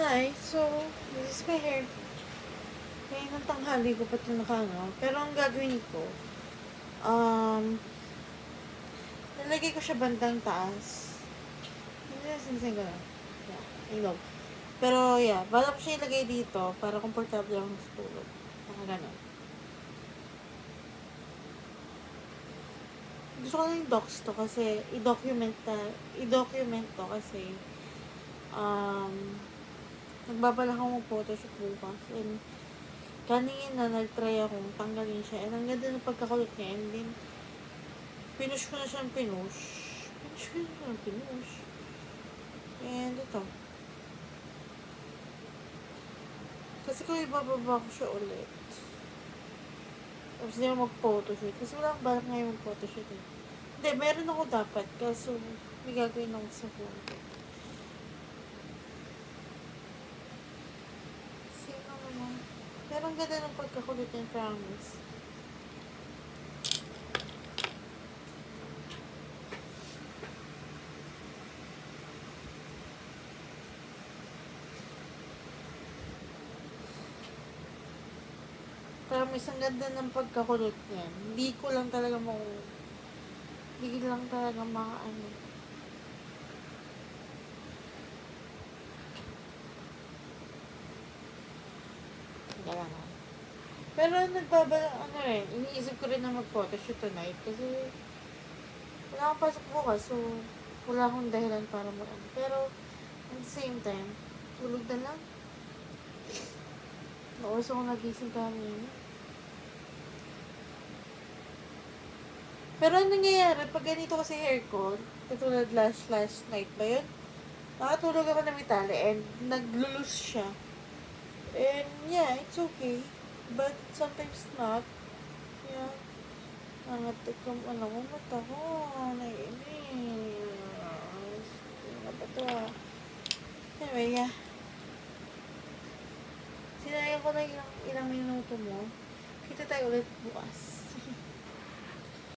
Hi, so, this is my hair. Kaya ng tanghali ko pa ito nakangaw. Pero ang gagawin ko, um, nalagay ko siya bandang taas. Hindi na sinasing ko lang. Yeah, ilog. Pero yeah, balak ko siya ilagay dito para komportable ako sa tulog. Naka ganun. Gusto ko lang yung docs to kasi i-document to kasi um, nagbabalak akong mag-photoshoot bukas and kanina nag-try akong tanggalin siya and ang ganda ng pagkakulot niya and then pinush ko na siyang pinush and ito kasi kung ibababa ko siya ulit tapos hindi ako mag-photoshoot kasi wala akong balak ngayon mag-photoshoot hindi, meron ako dapat kaso may gagawin ako sa phone ko. Sino naman? Pero ang ganda ng pagkakulot niya, promise. Promise, ang ganda ng pagkakulot niya. Hindi ko lang talaga hindi lang talaga makaano. Hindi lang. Pero iniisip ko rin na mag-photoshoot tonight kasi wala akong pasok bukas, so wala akong dahilan para mag-ano. Pero at the same time, tulog na lang. Oras ako nagising kanina. Pero ang nangyayari, pag ganito kasi hair ko, katulad last night ba yun? Nakatulog ako na may tali and nag-loose siya. And yeah, it's okay. But sometimes not. Yeah. Nangatik yung mata ko. Naiinis. Ano ba ito Anyway, yeah. Sinayang ko na ilang minuto mo. Kita tayo ulit bukas.